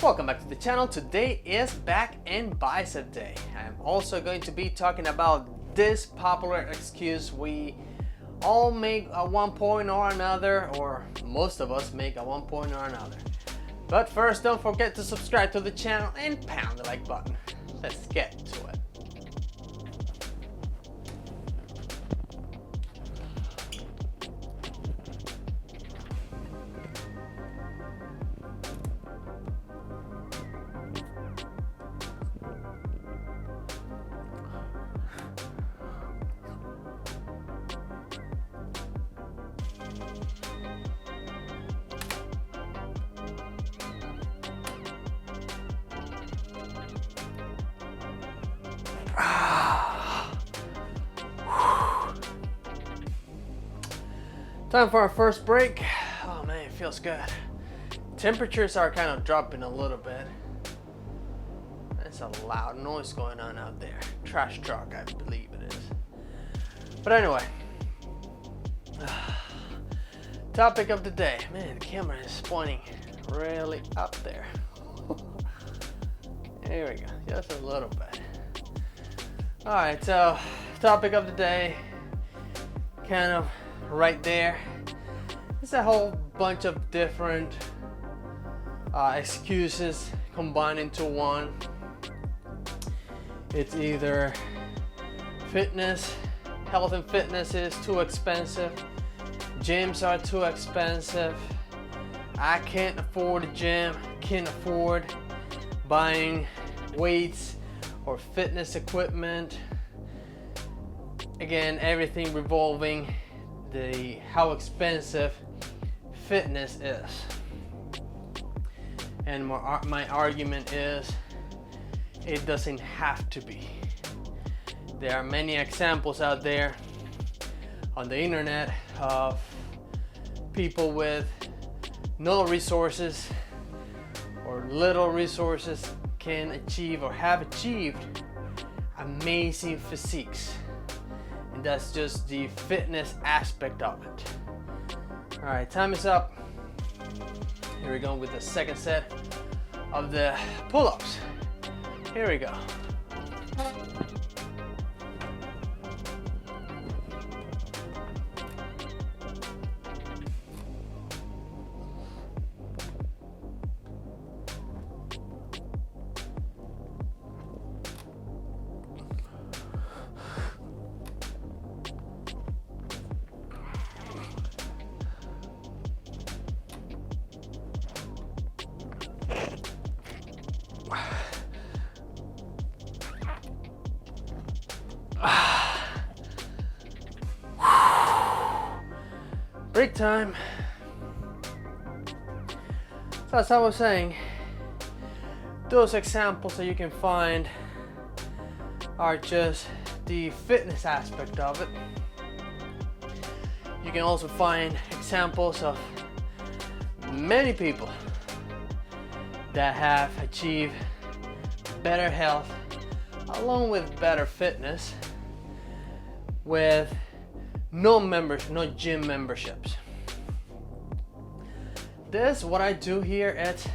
Welcome back to the channel. Today is Back and Bicep Day. I'm also going to be talking about this popular excuse we all make at one point or another, or most of us make at one point or another. But first, don't forget to subscribe to the channel and pound the like button. Let's get to it. Time for our first break. Oh man, it feels good. Temperatures are kind of dropping a little bit. There's a loud noise going on out there. Trash truck, I believe it is. But anyway, topic of the day. Man, the camera is pointing really up there. There we go, just a little bit. All right, so topic of the day, kind of right there. It's a whole bunch of different excuses combined into one. It's either fitness, health and fitness is too expensive, gyms are too expensive, I can't afford a gym, can't afford buying weights or fitness equipment. Again, everything revolving how expensive fitness is. And my argument is it doesn't have to be. There are many examples out there on the internet of people with no resources or little resources can achieve or have achieved amazing physiques. And that's just the fitness aspect of it. All right, time is up. Here we go with the second set of the pull-ups. Here we go. Break time. So as I was saying, those examples that you can find are just the fitness aspect of it. You can also find examples of many people that have achieved better health along with better fitness with no gym memberships. This, what I do here, it's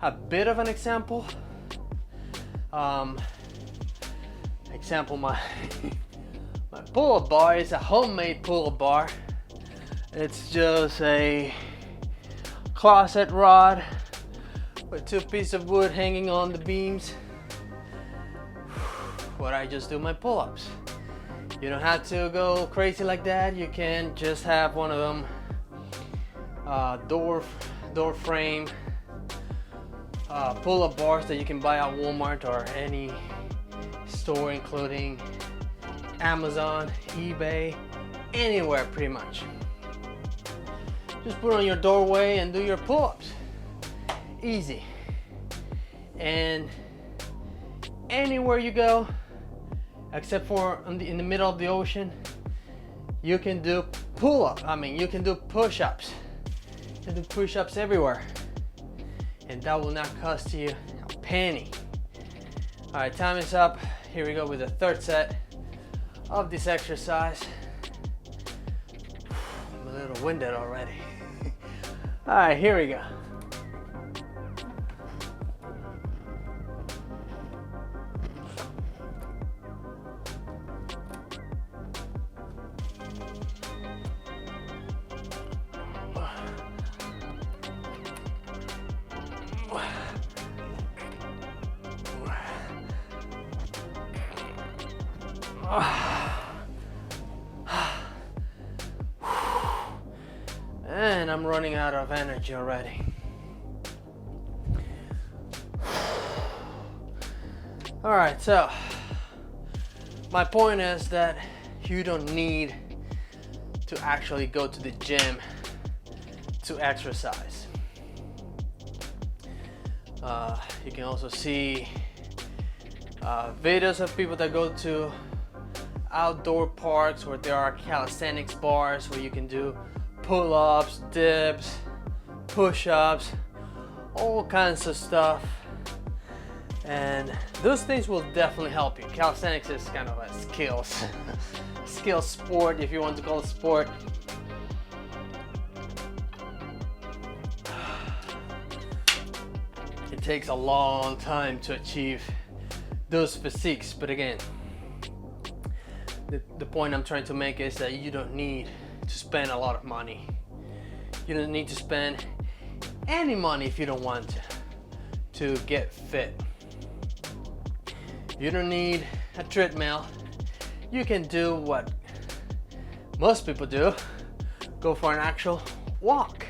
a bit of an example. Example, my pull-up bar is a homemade pull-up bar. It's just a closet rod with two pieces of wood hanging on the beams. Where I just do my pull-ups. You don't have to go crazy like that. You can just have one of them door frame pull-up bars that you can buy at Walmart or any store, including Amazon, eBay, anywhere pretty much. Just put it on your doorway and do your pull-ups. Easy. And anywhere you go, except for in the middle of the ocean, you can do you can do push-ups. You can do push-ups everywhere. And that will not cost you a penny. All right, time is up. Here we go with the third set of this exercise. I'm a little winded already. All right, here we go. And I'm running out of energy already. All right, so my point is that you don't need to actually go to the gym to exercise. You can also see videos of people that go to outdoor parks where there are calisthenics bars where you can do pull-ups, dips, push-ups, all kinds of stuff. And those things will definitely help you. Calisthenics is kind of a skill sport, if you want to call it sport. It takes a long time to achieve those physiques, but again, the point I'm trying to make is that you don't need to spend a lot of money. You don't need to spend any money if you don't want to get fit. You don't need a treadmill. You can do what most people do, go for an actual walk.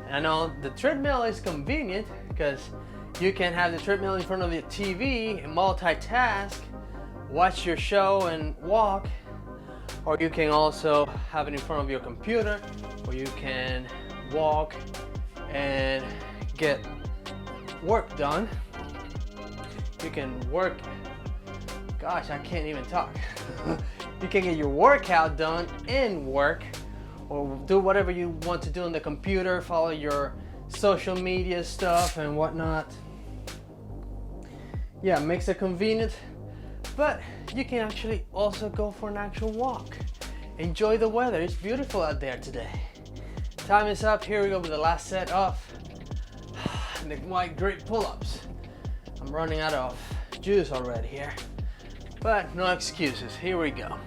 And I know the treadmill is convenient because you can have the treadmill in front of your TV and multitask, watch your show and walk, or you can also have it in front of your computer where you can walk and get work done. You can work, gosh, I can't even talk. You can get your workout done and work, or do whatever you want to do on the computer, follow your social media stuff and whatnot. Yeah, makes it convenient, but you can actually also go for an actual walk. Enjoy the weather, it's beautiful out there today. Time is up, here we go with the last set of the white great pull-ups. I'm running out of juice already here, but no excuses, here we go.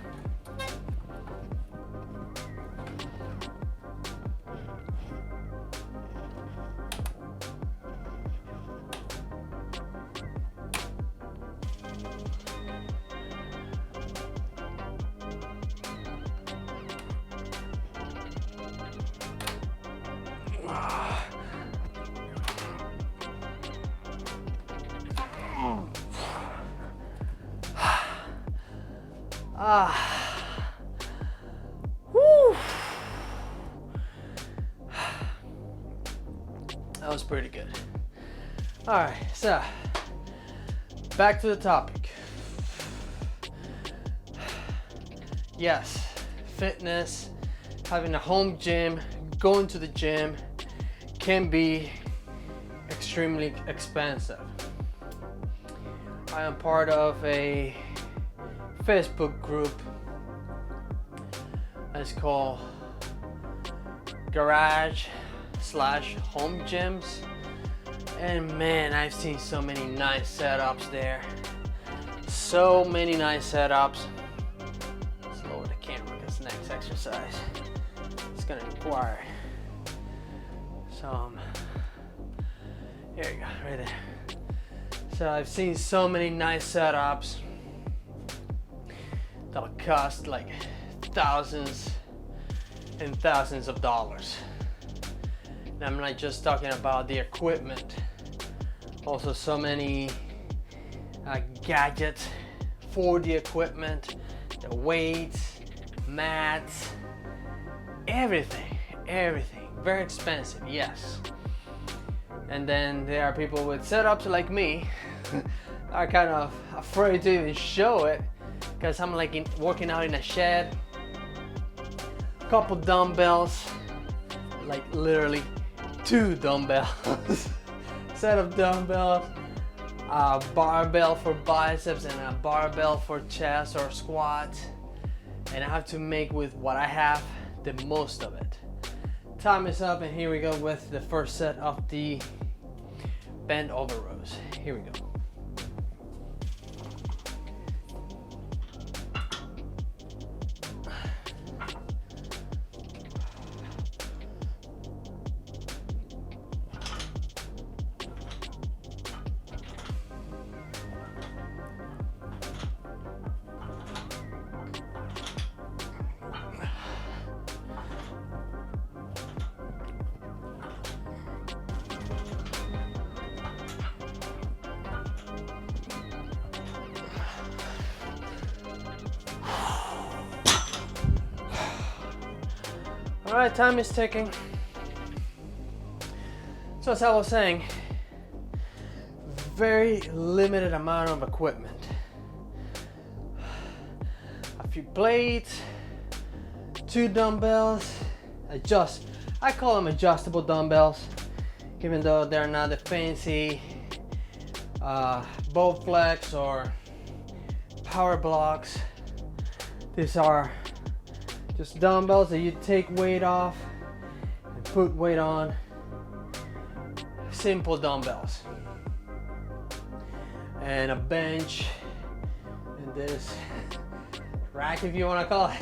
Whew. That was pretty good. All right, so back to the topic. Yes, fitness, having a home gym, going to the gym can be extremely expensive. I am part of a Facebook group that's called Garage/Home Gyms, and man, I've seen so many nice setups there. So many nice setups. Let's lower the camera because next exercise it's gonna require some. Here you go, right there. So I've seen so many nice setups that'll cost like thousands and thousands of dollars. And I'm not just talking about the equipment, also so many gadgets for the equipment, the weights, mats, everything, very expensive, yes. And then there are people with setups like me are kind of afraid to even show it because I'm like working out in a shed, couple dumbbells, like literally 2 dumbbells, set of dumbbells, a barbell for biceps and a barbell for chest or squats, and I have to make with what I have the most of it. Time is up, and here we go with the first set of the bend over rows. Here we go. All right, time is ticking. So as I was saying, very limited amount of equipment. A few plates, 2 dumbbells, I call them adjustable dumbbells, even though they're not the fancy Bowflex or power blocks. These are just dumbbells that you take weight off and put weight on. Simple dumbbells. And a bench and this rack, if you want to call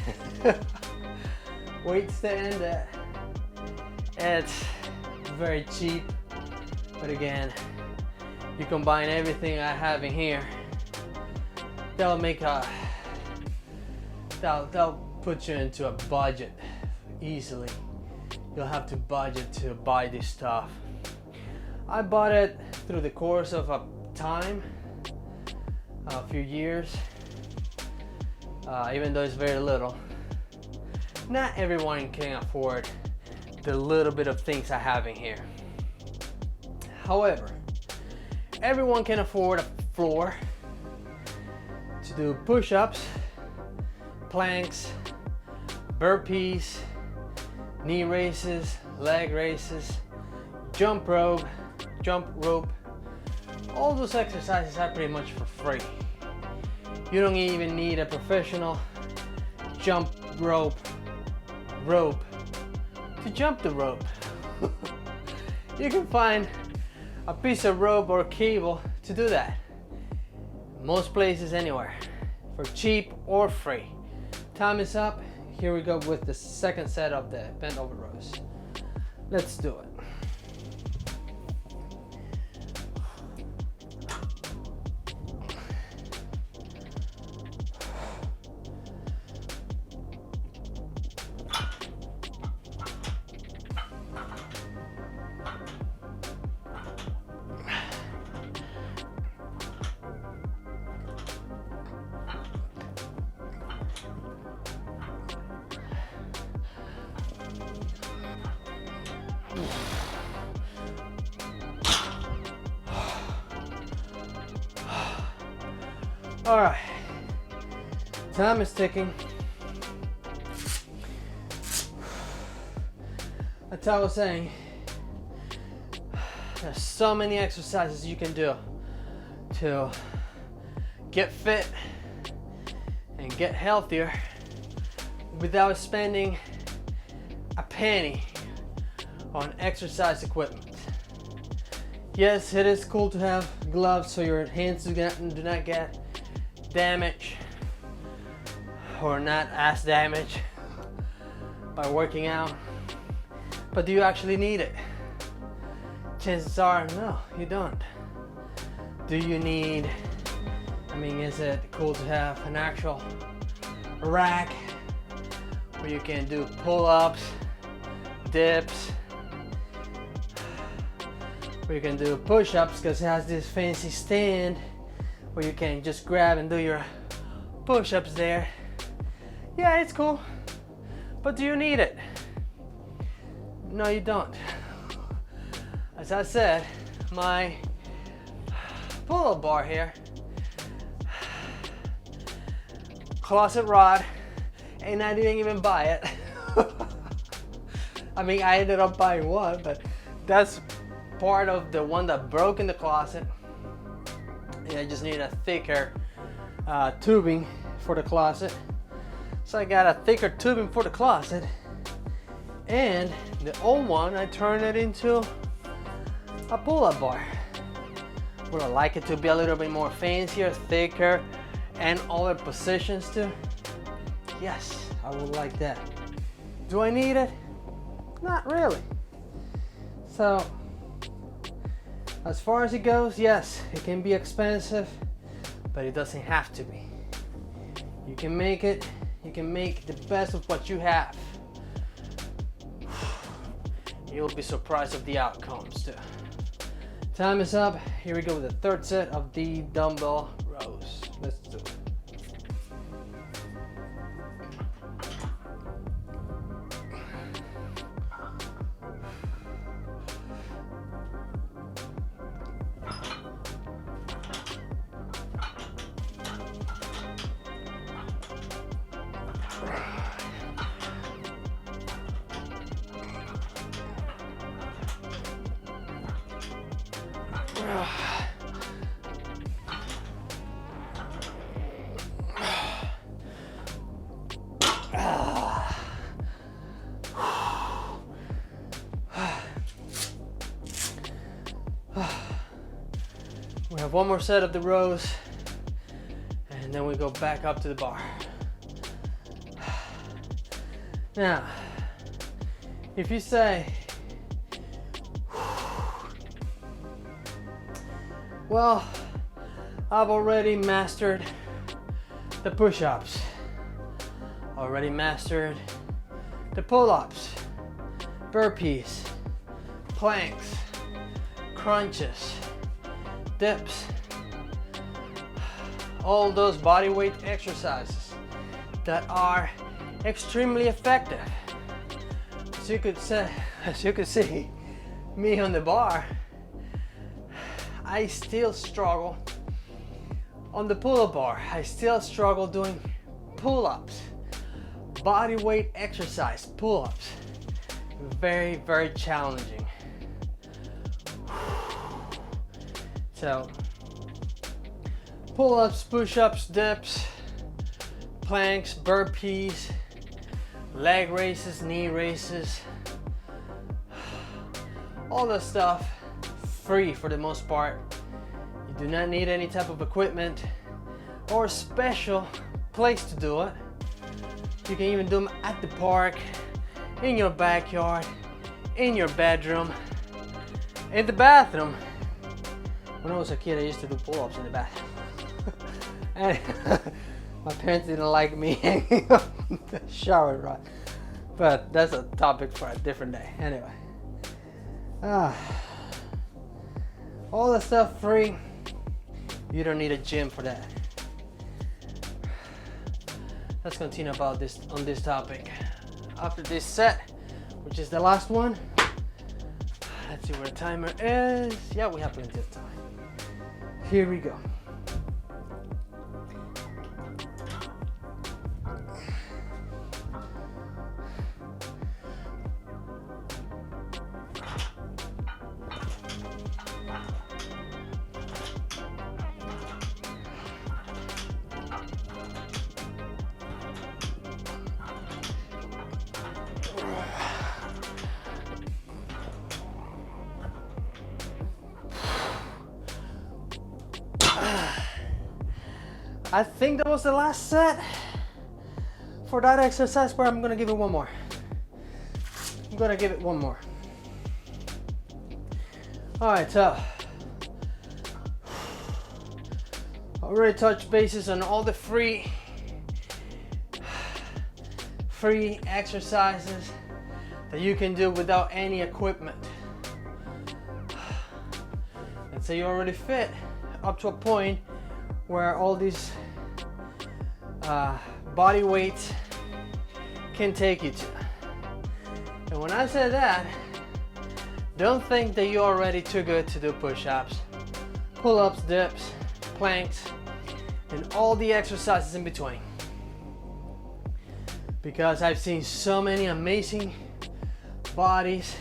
it. Weight stand. It's very cheap, but again, you combine everything I have in here, that'll put you into a budget easily. You'll have to budget to buy this stuff. I bought it through the course of a time, a few years, even though it's very little. Not everyone can afford the little bit of things I have in here. However, everyone can afford a floor to do push-ups, planks, burpees, knee raises, leg raises, jump rope. All those exercises are pretty much for free. You don't even need a professional jump rope to jump the rope. You can find a piece of rope or cable to do that. Most places, anywhere, for cheap or free. Time is up. Here we go with the second set of the bent over rows. Let's do it. All right, time is ticking. That's how I was saying, there's so many exercises you can do to get fit and get healthier without spending a penny on exercise equipment. Yes, it is cool to have gloves so your hands do not get damaged or not as damaged by working out, but do you actually need it? Chances are no, you don't. Do you need, is it cool to have an actual rack where you can do pull-ups, dips, where you can do push-ups because it has this fancy stand where you can just grab and do your push-ups there? Yeah, it's cool, but do you need it? No, you don't. As I said, my pull-up bar here, closet rod, and I didn't even buy it. I ended up buying one, but that's part of the one that broke in the closet. I just need a thicker tubing for the closet. So I got a thicker tubing for the closet, and the old one I turned it into a pull-up bar. Would I like it to be a little bit more fancier, thicker, and other positions too? Yes, I would like that. Do I need it? Not really. So as far as it goes, yes, it can be expensive, but it doesn't have to be. You can make it, you can make the best of what you have. You'll be surprised of the outcomes too. Time is up. Here we go with the third set of the dumbbell rows. Let's do it. We have one more set of the rows, and then we go back up to the bar. Now, if you say, well, I've already mastered the push-ups, already mastered the pull-ups, burpees, planks, crunches, dips, all those body weight exercises that are extremely effective. As you could see me on the bar, I still struggle on the pull-up bar. I still struggle doing pull-ups, body weight exercise pull-ups. Very, very challenging. So pull-ups, push-ups, dips, planks, burpees, leg raises, knee raises, all that stuff free for the most part. You do not need any type of equipment or a special place to do it. You can even do them at the park, in your backyard, in your bedroom, in the bathroom. When I was a kid, I used to do pull-ups in the bathroom. And my parents didn't like me hanging up in the shower rod. But that's a topic for a different day. Anyway. All the stuff free. You don't need a gym for that. Let's continue on this topic. After this set, which is the last one. Let's see where the timer is. Yeah, we have plenty of time. Here we go. I think that was the last set for that exercise, but I'm gonna give it one more. All right, so already touched bases on all the free exercises that you can do without any equipment. Let's say you're already fit up to a point where all these body weights can take you to. And when I say that, don't think that you're already too good to do push-ups, pull-ups, dips, planks, and all the exercises in between. Because I've seen so many amazing bodies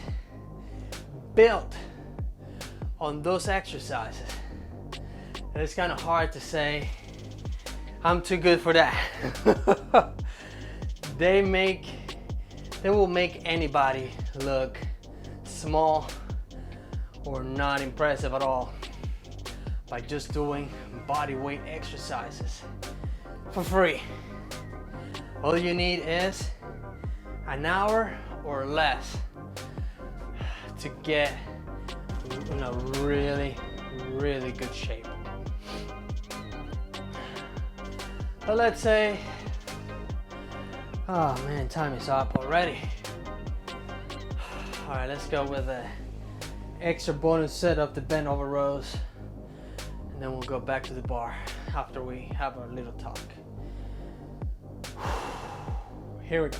built on those exercises. And it's kind of hard to say, I'm too good for that. They will make anybody look small or not impressive at all by just doing body weight exercises for free. All you need is an hour or less to get in a really, really good shape. But let's say, oh man, time is up already. All right, let's go with the extra bonus set of the bent over rows, and then we'll go back to the bar after we have our little talk. Here we go.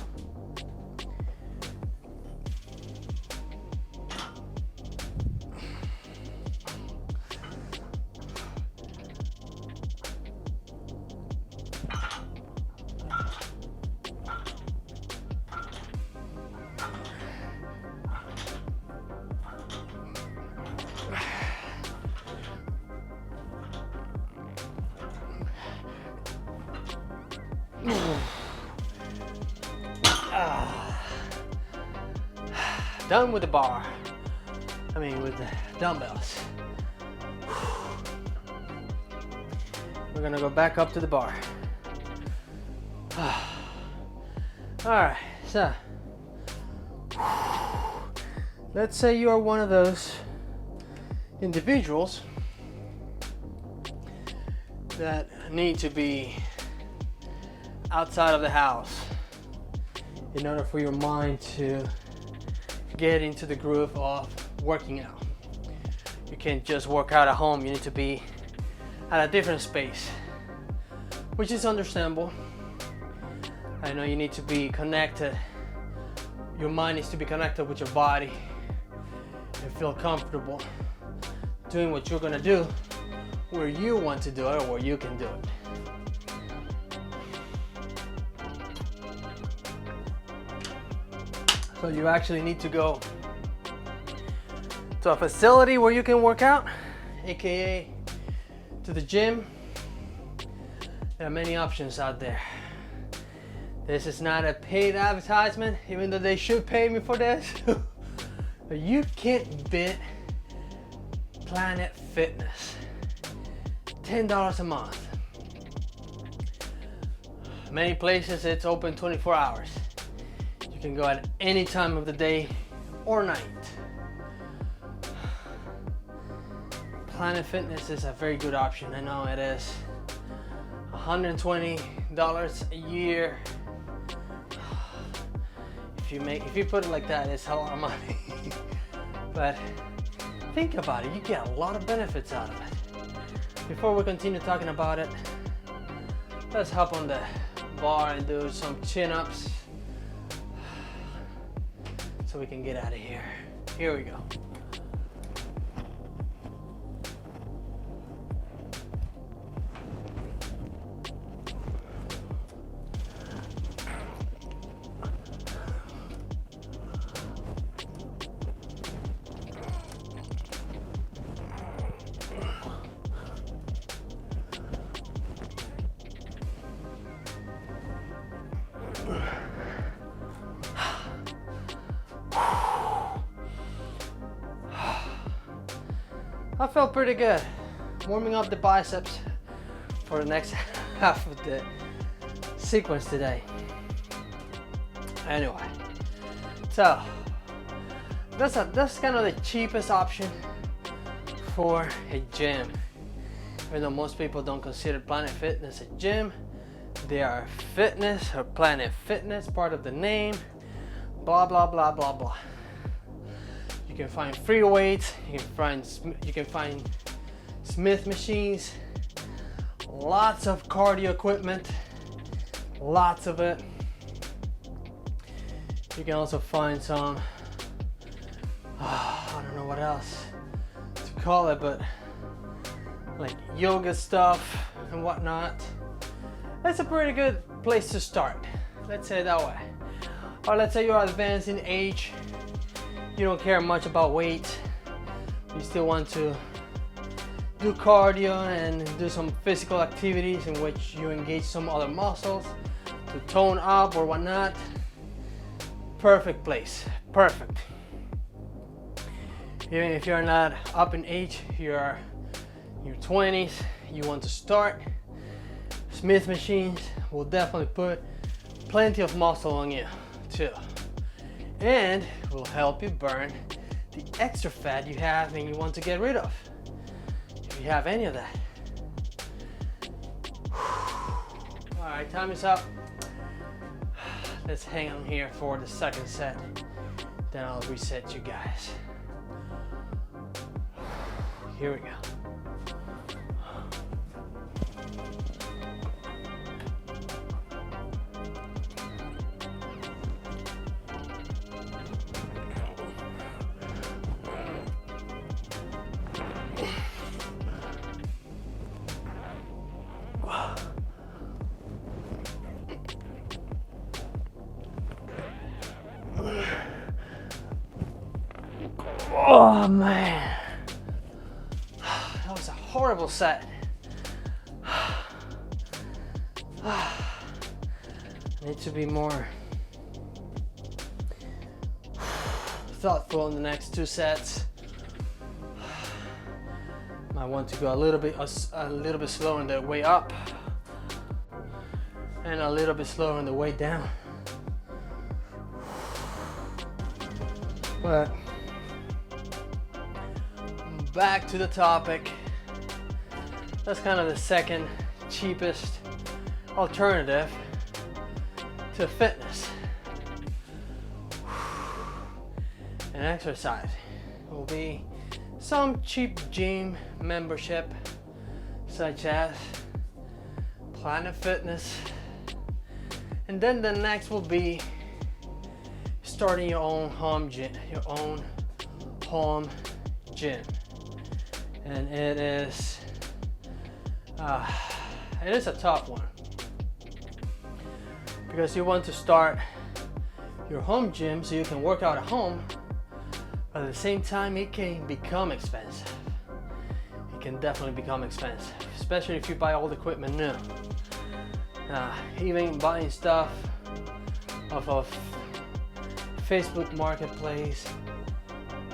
Done with the bar. I mean with the dumbbells. We're gonna go back up to the bar. Alright, so let's say you are one of those individuals that need to be outside of the house in order for your mind to get into the groove of working out. You can't just work out at home, you need to be at a different space, which is understandable. I know you need to be connected, your mind needs to be connected with your body and feel comfortable doing what you're gonna do where you want to do it or where you can do it. So you actually need to go to a facility where you can work out, aka to the gym. There are many options out there. This is not a paid advertisement, even though they should pay me for this. But you can't beat Planet Fitness. $10 a month. Many places it's open 24 hours. You can go at any time of the day or night. Planet Fitness is a very good option. I know it is. $120 a year. If you put it like that, it's a lot of money. But think about it, you get a lot of benefits out of it. Before we continue talking about it, let's hop on the bar and do some chin-ups so we can get out of here. Here we go. I felt pretty good warming up the biceps for the next half of the sequence today. Anyway, so that's kind of the cheapest option for a gym. Even though most people don't consider Planet Fitness a gym, they are fitness or Planet Fitness, part of the name, blah blah blah blah blah. You can find free weights, you can find Smith machines, lots of cardio equipment, lots of it. You can also find some, I don't know what else to call it, but like yoga stuff and whatnot. It's a pretty good place to start, let's say it that way. Or let's say you're advanced in age, you don't care much about weight, you still want to do cardio and do some physical activities in which you engage some other muscles to tone up or whatnot. Perfect place, perfect. Even if you're not up in age, you're in your 20s, you want to start, Smith machines will definitely put plenty of muscle on you too, and will help you burn the extra fat you have and you want to get rid of, if you have any of that. All right, time is up. Let's hang on here for the second set, then I'll reset you guys. Here we go. Oh man, that was a horrible set. I need to be more thoughtful in the next 2 sets. I want to go a little bit slower on the way up and a little bit slower on the way down. But back to the topic. That's kind of the second cheapest alternative to fitness and exercise. Will be some cheap gym membership such as Planet Fitness, and then the next will be starting your own home gym, and it is a tough one because you want to start your home gym so you can work out at home. But at the same time, it can become expensive. It can definitely become expensive, especially if you buy all the equipment new. Even buying stuff off of Facebook Marketplace,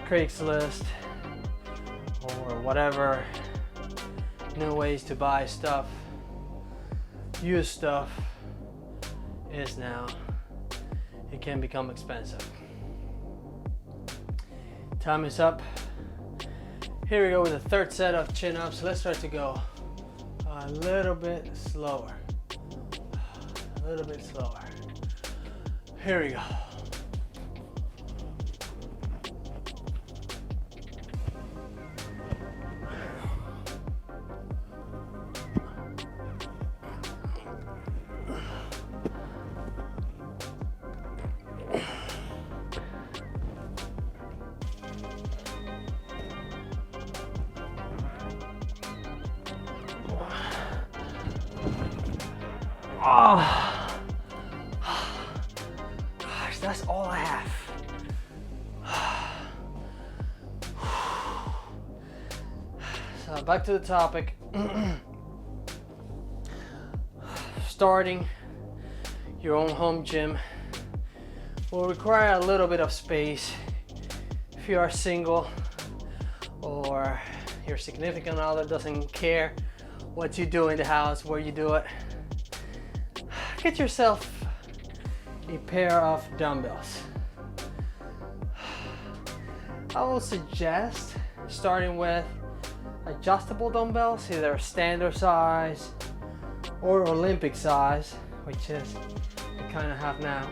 Craigslist, or whatever new ways to buy stuff, used stuff is now, it can become expensive. Time is up. Here we go with the third set of chin-ups. Let's start to go a little bit slower. A little bit slower. Here we go. Oh, gosh, that's all I have. So back to the topic. Starting your own home gym will require a little bit of space. If you are single or your significant other doesn't care what you do in the house, where you do it, get yourself a pair of dumbbells. I will suggest starting with adjustable dumbbells, either standard size or Olympic size, which is the kind I have now.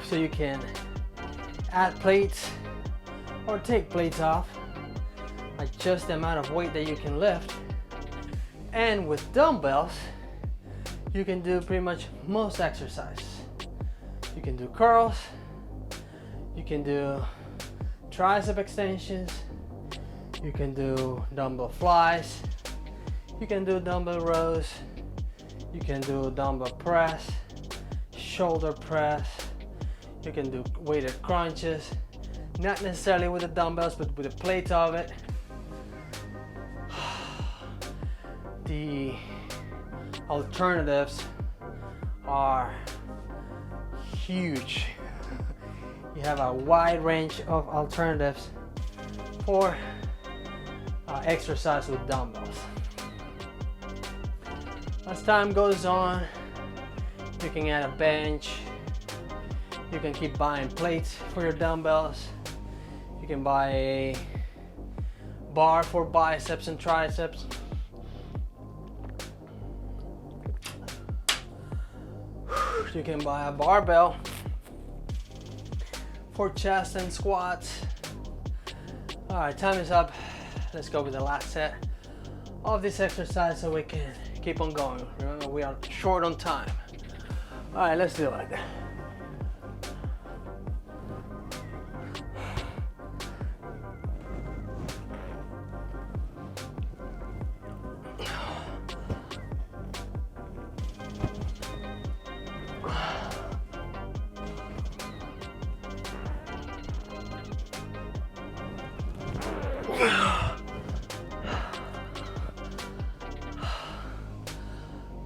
So you can add plates or take plates off, adjust the amount of weight that you can lift. And with dumbbells, you can do pretty much most exercises. You can do curls, you can do tricep extensions, you can do dumbbell flies, you can do dumbbell rows, you can do dumbbell press, shoulder press, you can do weighted crunches, not necessarily with the dumbbells, but with the plates of it. The alternatives are huge. You have a wide range of alternatives for exercise with dumbbells. As time goes on, you can add a bench. You can keep buying plates for your dumbbells. You can buy a bar for biceps and triceps. You can buy a barbell for chest and squats. All right, time is up. Let's go with the last set of this exercise so we can keep on going. Remember, we are short on time. All right, let's do it.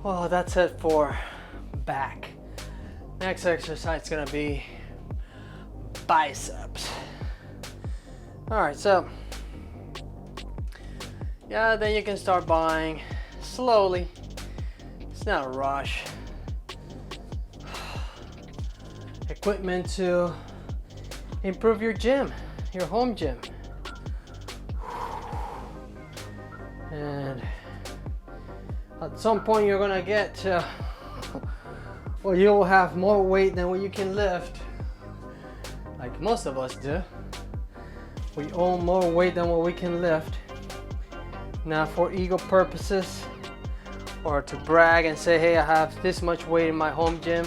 Well, that's it for back. Next exercise is gonna be biceps. All right, so yeah, then you can start buying slowly. It's not a rush. Equipment to improve your gym, your home gym. And at some point you're gonna get to, well, you'll have more weight than what you can lift, like most of us do. We own more weight than what we can lift. Not for ego purposes or to brag and say, hey, I have this much weight in my home gym,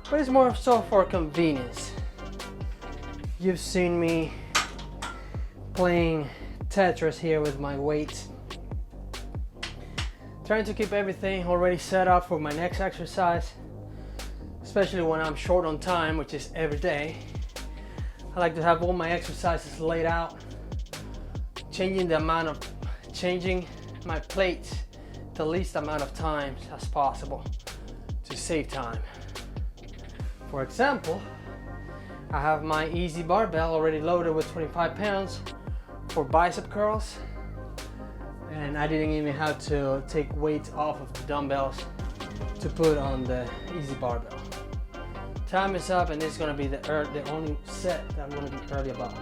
but it's more so for convenience. You've seen me playing Tetris here with my weights, trying to keep everything already set up for my next exercise, especially when I'm short on time, which is every day. I like to have all my exercises laid out, changing my plates the least amount of times as possible to save time. For example, I have my easy barbell already loaded with 25 pounds for bicep curls, and I didn't even have to take weights off of the dumbbells to put on the easy barbell. Time is up, and this is going to be the only set that I'm going to be early about.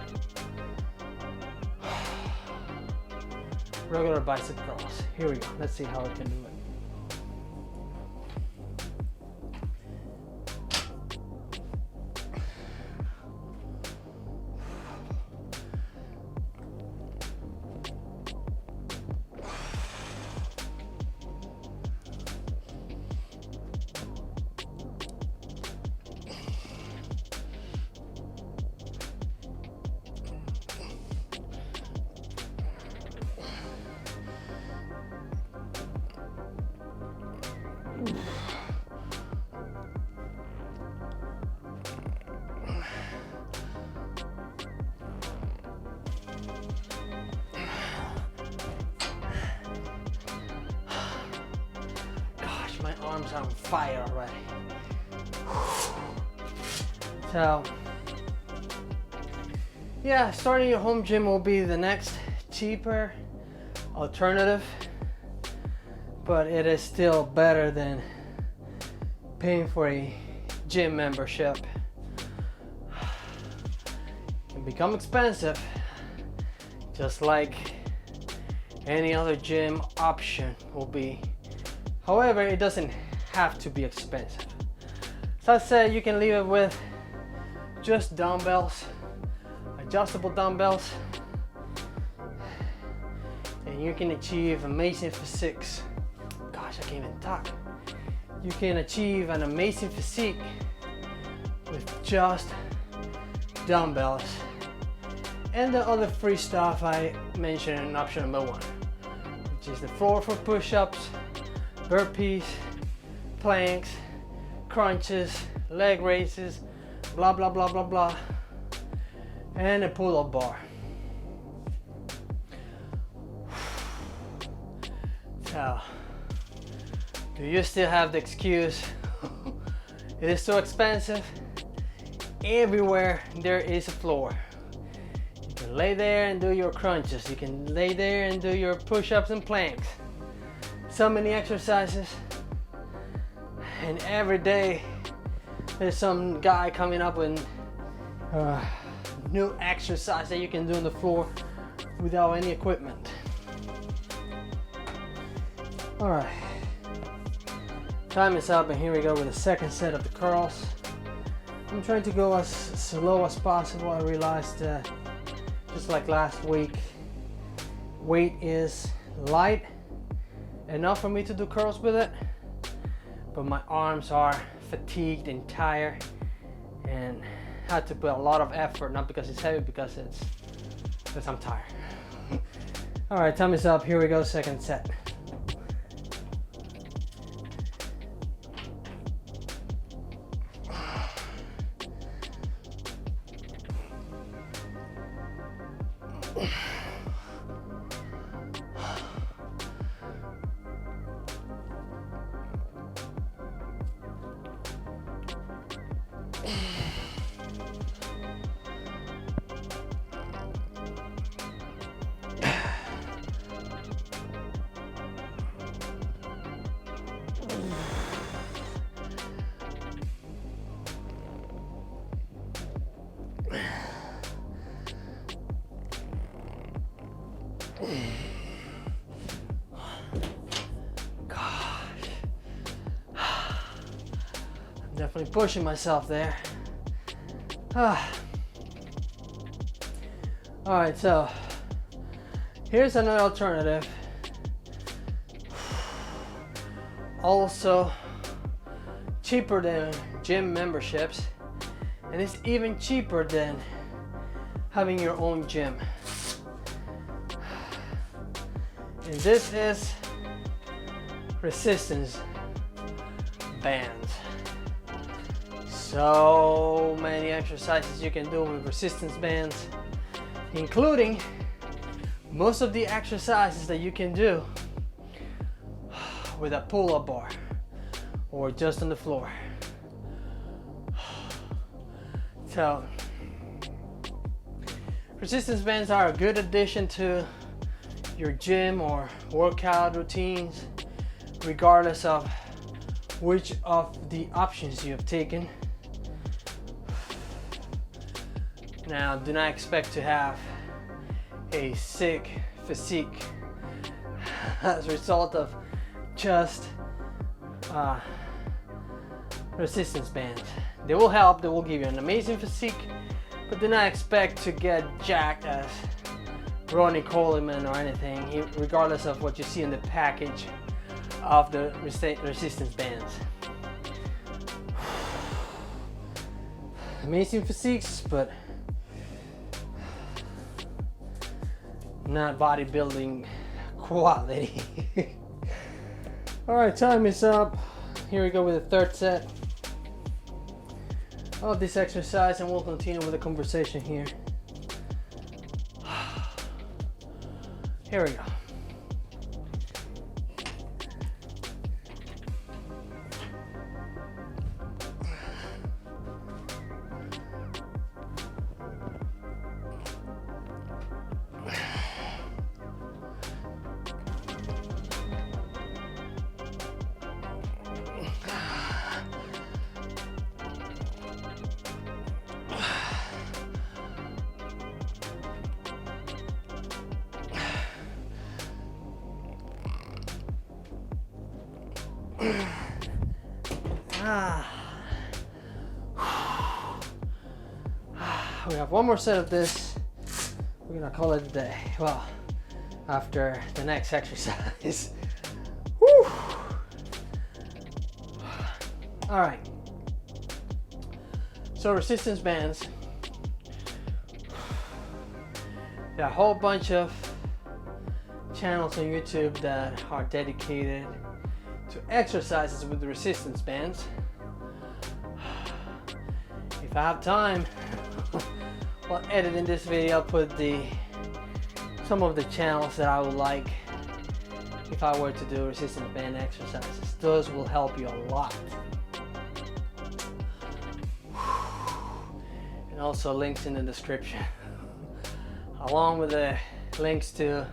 Regular bicep curls. Here we go. Let's see how I can do it. Gosh, my arms are on fire already. So, yeah, starting your home gym will be the next cheaper alternative, but it is still better than paying for a gym membership. It can become expensive, just like any other gym option will be. However, it doesn't have to be expensive. So I said you can leave it with just dumbbells, adjustable dumbbells, and you can achieve amazing physiques. Gosh, I can't even talk. You can achieve an amazing physique with just dumbbells and the other free stuff I mentioned in option number 1, which is the floor for push-ups, burpees, planks, crunches, leg raises, blah blah blah blah blah, and a pull-up bar. So, do you still have the excuse it is so expensive? Everywhere there is a floor. You can lay there and do your crunches. You can lay there and do your push-ups and planks. So many exercises, and every day there's some guy coming up with new exercise that you can do on the floor without any equipment. All right, time is up, and here we go with the second set of the curls. I'm trying to go as slow as possible. I realized just like last week, weight is light enough for me to do curls with it, but my arms are fatigued and tired and had to put a lot of effort, not because it's heavy, because I'm tired. All right, time is up. Here we go, second set. Gosh. I'm definitely pushing myself there. Alright, so here's another alternative. Also cheaper than gym memberships, and it's even cheaper than having your own gym. And this is resistance bands. So many exercises you can do with resistance bands, including most of the exercises that you can do with a pull-up bar or just on the floor. So resistance bands are a good addition to your gym or workout routines, regardless of which of the options you have taken. Now, do not expect to have a sick physique as a result of just resistance bands. They will help, they will give you an amazing physique, but do not expect to get jacked as Ronnie Coleman or anything, regardless of what you see in the package of the resistance bands. Amazing physiques, but not bodybuilding quality. All right, time is up. Here we go with the third set of this exercise, and we'll continue with the conversation here. Here we go. We have one more set of this. We're gonna call it a day. Well, after the next exercise. Whew. All right. So resistance bands. There are a whole bunch of channels on YouTube that are dedicated to exercises with the resistance bands. If I have time, while editing this video, I'll put some of the channels that I would like if I were to do resistance band exercises. Those will help you a lot. And also links in the description, along with the links to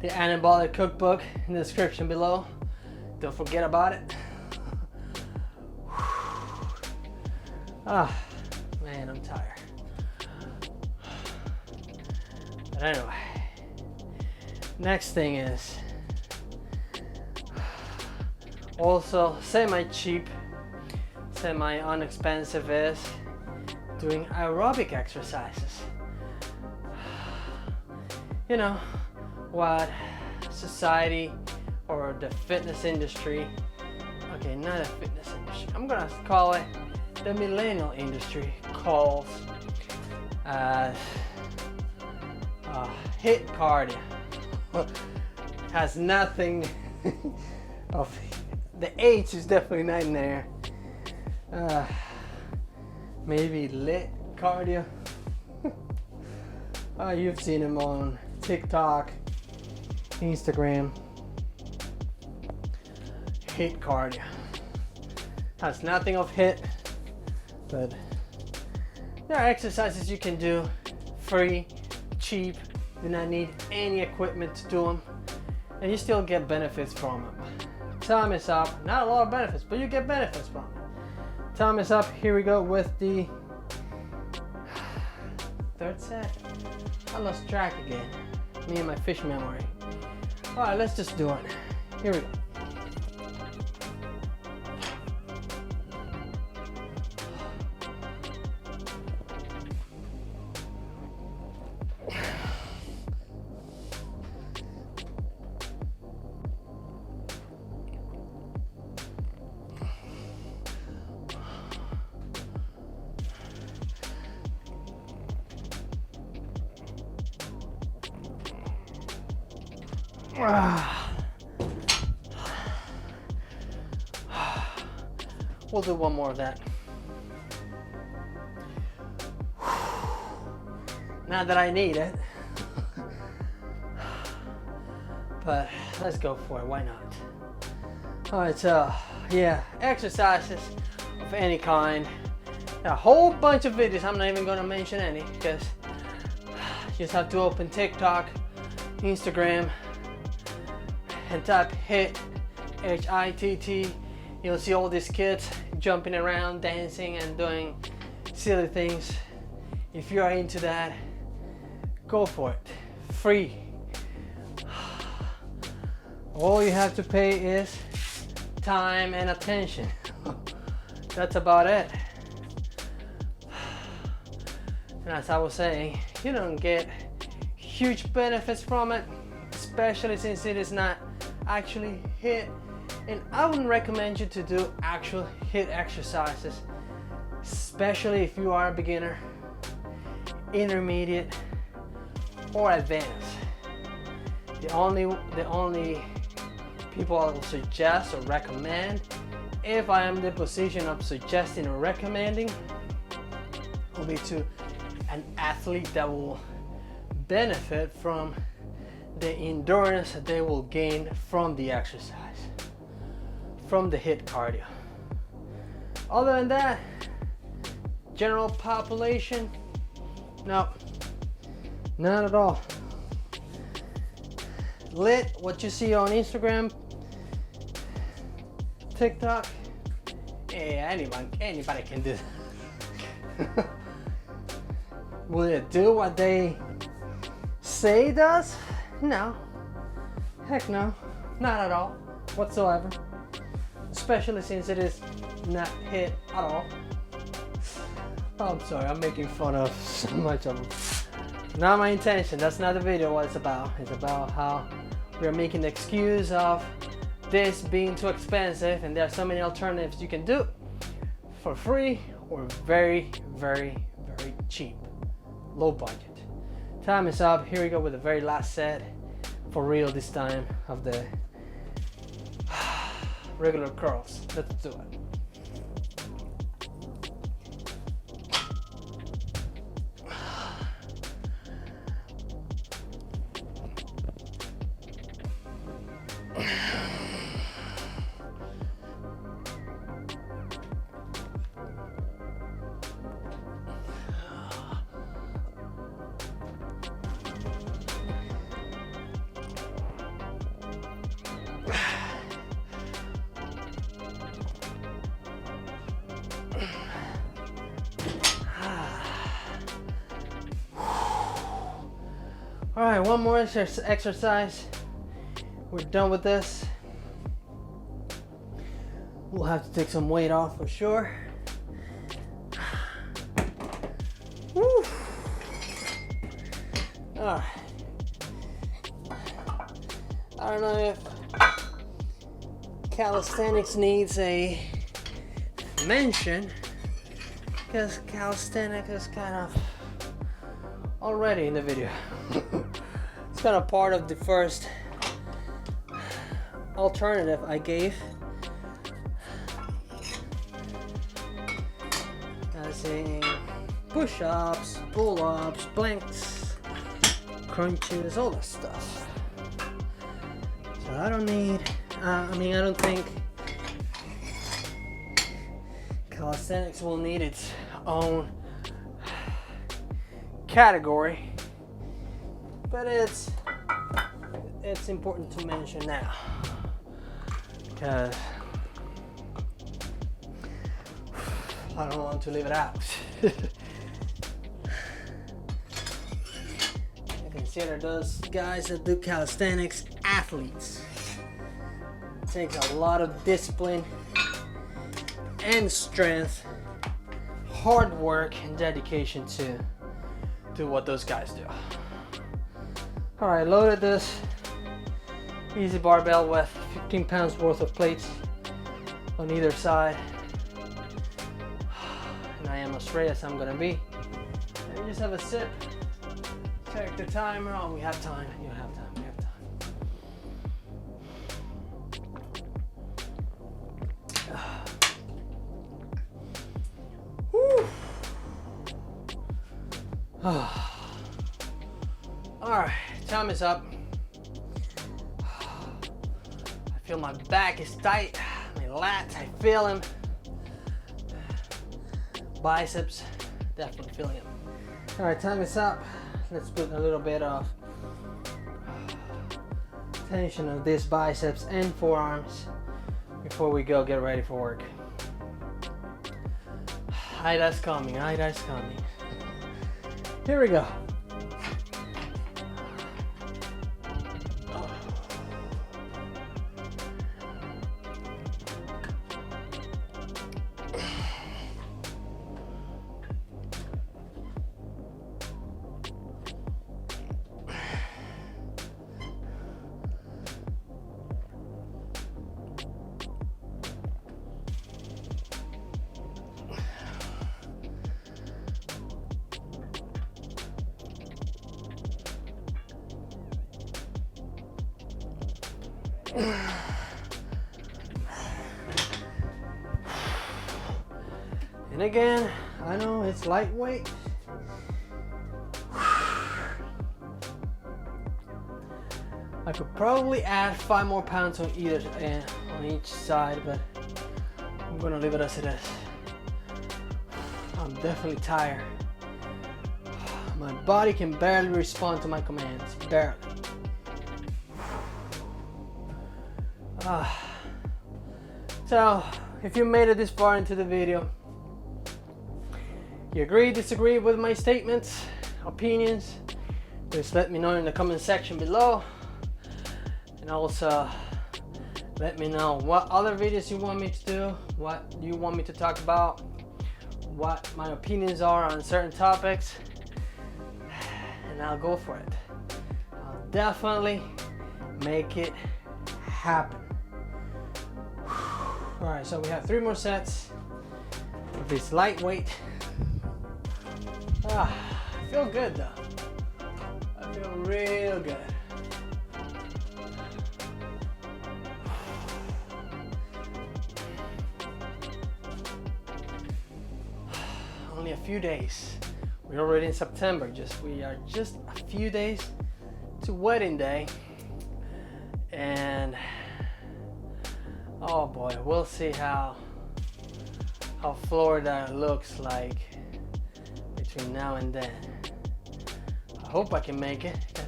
the anabolic cookbook in the description below. Don't forget about it. Man, I'm tired. But anyway, next thing is also semi-cheap, semi-inexpensive is doing aerobic exercises. You know what society or the fitness industry, okay, not a fitness industry, I'm gonna call it the millennial industry, calls HIIT cardio. Has nothing of the H is definitely not in there. Maybe lit cardio. You've seen him on TikTok, Instagram. HIIT cardio has nothing of HIIT, but there are exercises you can do free, cheap, do not need any equipment to do them, and you still get benefits from them. Time is up. Not a lot of benefits, but you get benefits from it. Time is up. Here we go with the third set. I lost track again. Me and my fish memory. All right, let's just do it. Here we go. We'll do one more of that. Not that I need it, but let's go for it. Why not? All right, so yeah, exercises of any kind. A whole bunch of videos. I'm not even going to mention any because you just have to open TikTok, Instagram, and type HIT, HITT. You'll see all these kids jumping around, dancing, and doing silly things. If you are into that, go for it. Free. All you have to pay is time and attention. That's about it. And as I was saying, you don't get huge benefits from it, especially since it is not actually HIT. And I wouldn't recommend you to do actual HIT exercises, especially if you are a beginner, intermediate, or advanced. The only people I will suggest or recommend, if I am in the position of suggesting or recommending, will be to an athlete that will benefit from the endurance that they will gain from the exercise, from the HIT cardio. Other than that, general population, no, not at all. Lit, what you see on Instagram, TikTok, yeah, anybody can do that. Will it do what they say it does? No. Heck no. Not at all. Whatsoever. Especially since it is not HIT at all. Oh, I'm sorry, I'm making fun of so much of them. Not my intention. That's not the video what it's about. It's about how we're making the excuse of this being too expensive, and there are so many alternatives you can do for free or very, very, very cheap. Low budget. Time is up. Here we go with the very last set, for real this time, of the regular curls. Let's do it. All right, one more exercise. We're done with this. We'll have to take some weight off for sure. Woo. All right. I don't know if calisthenics needs a mention, because calisthenics is kind of already in the video. It's kind of part of the first alternative I gave. As in push-ups, pull-ups, planks, crunches, all that stuff. So I don't need, I don't think calisthenics will need its own category, but it's important to mention now, because I don't want to leave it out. You can consider those guys that do calisthenics athletes. It takes a lot of discipline and strength, hard work and dedication to do what those guys do. All right, loaded this easy barbell with 15 pounds worth of plates on either side. And I am as straight as I'm gonna be. And we just have a sip. Check the timer. Oh, we have time. You have time. We have time. All right, time is up. I feel my back is tight. My lats, I feel them. Biceps, definitely feeling them. All right, time is up. Let's put a little bit of tension on these biceps and forearms before we go get ready for work. Ida's coming, Ida's coming. Here we go. And again, I know it's lightweight. I could probably add 5 more pounds on either on each side, but I'm gonna leave it as it is. I'm definitely tired. My body can barely respond to my commands, barely. So, if you made it this far into the video, you agree, disagree with my statements, opinions, just let me know in the comment section below. And also, let me know what other videos you want me to do, what you want me to talk about, what my opinions are on certain topics, and I'll go for it. I'll definitely make it happen. All right, so we have 3 more sets of this lightweight. I feel good though. I feel real good. Only a few days. We're already in September. We are just a few days to wedding day. And oh boy, we'll see how Florida looks like between now and then. I hope I can make it, because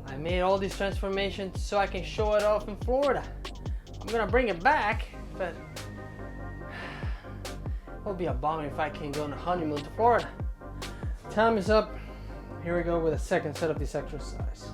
I made all these transformations so I can show it off in Florida. I'm gonna bring it back, but it would be a bummer if I can't go on a honeymoon to Florida. Time is up. Here we go with a second set of this exercise.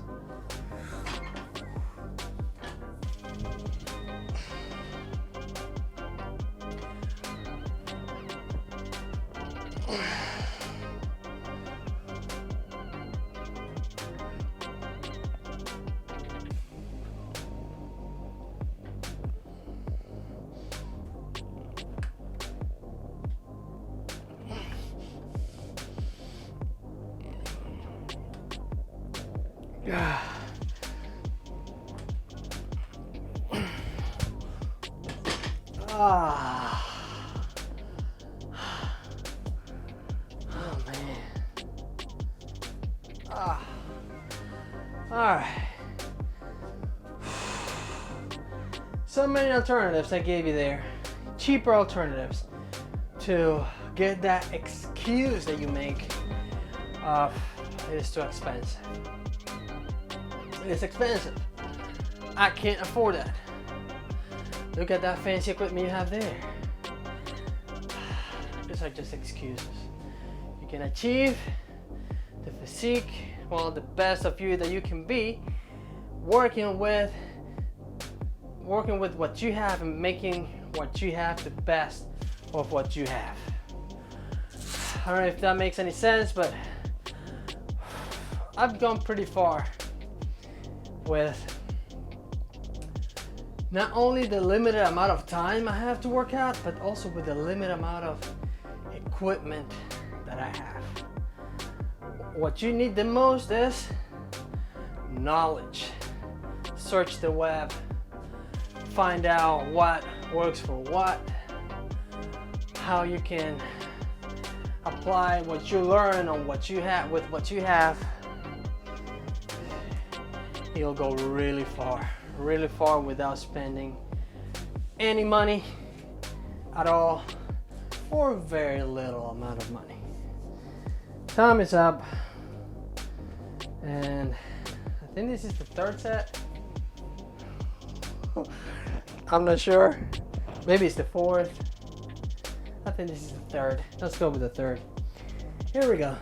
Oh man. All right. So many alternatives I gave you there. Cheaper alternatives to get that excuse that you make of it is too expensive. It is expensive. I can't afford that. Look at that fancy equipment you have there. These are just excuses. You can achieve the physique well, the best of you that you can be, working with what you have and making what you have the best of what you have. I don't know if that makes any sense, but I've gone pretty far with not only the limited amount of time I have to work out, but also with the limited amount of equipment that I have. What you need the most is knowledge. Search the web, find out what works for what, how you can apply what you learn on what you have with what you have. You'll go really far without spending any money at all, or very little amount of money. Time is up, and I think this is the third set. I'm not sure. Maybe it's the fourth. I think this is the third. Let's go with the third. Here we go.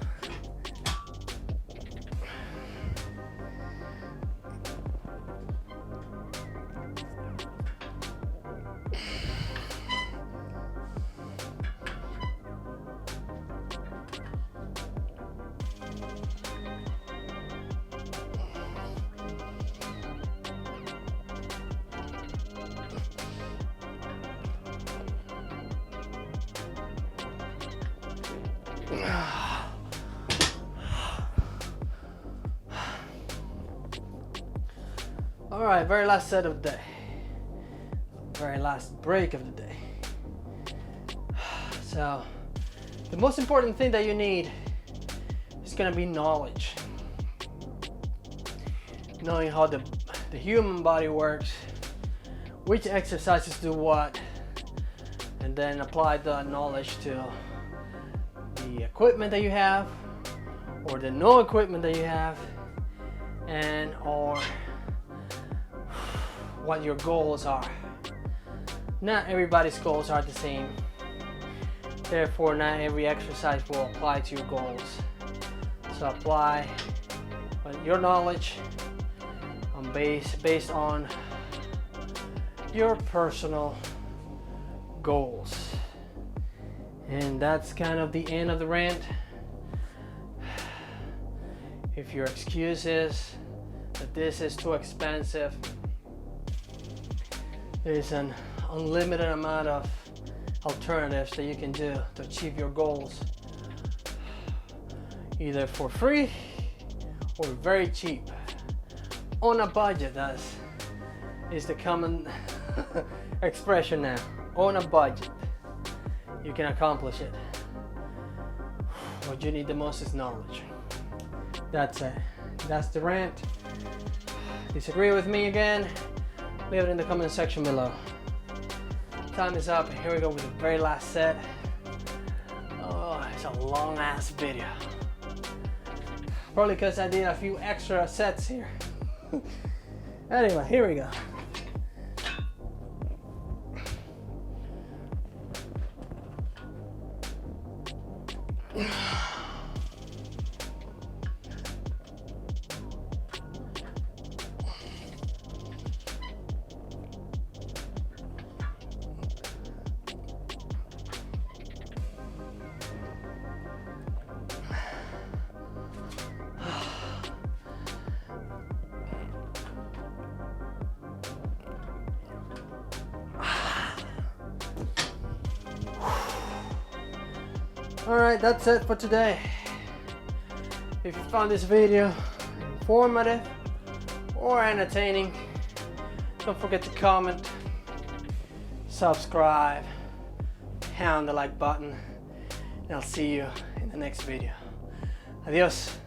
All right, very last set of the day. Very last break of the day. So, the most important thing that you need is gonna be knowledge. Knowing how the human body works, which exercises do what, and then apply the knowledge to the equipment that you have, or the no equipment that you have, and or what your goals are. Not everybody's goals are the same. Therefore, not every exercise will apply to your goals. So apply your knowledge based on your personal goals. And that's kind of the end of the rant. If your excuse is that this is too expensive, there's an unlimited amount of alternatives that you can do to achieve your goals, either for free or very cheap, on a budget. That is the common expression now. On a budget, you can accomplish it. What you need the most is knowledge. That's it. That's the rant. Disagree with me again? Leave it in the comment section below. Time is up. Here we go with the very last set. Oh, it's a long ass video. Probably because I did a few extra sets here. Anyway, here we go. Alright, that's it for today. If you found this video informative or entertaining, don't forget to comment, subscribe, pound the like button, and I'll see you in the next video. Adios.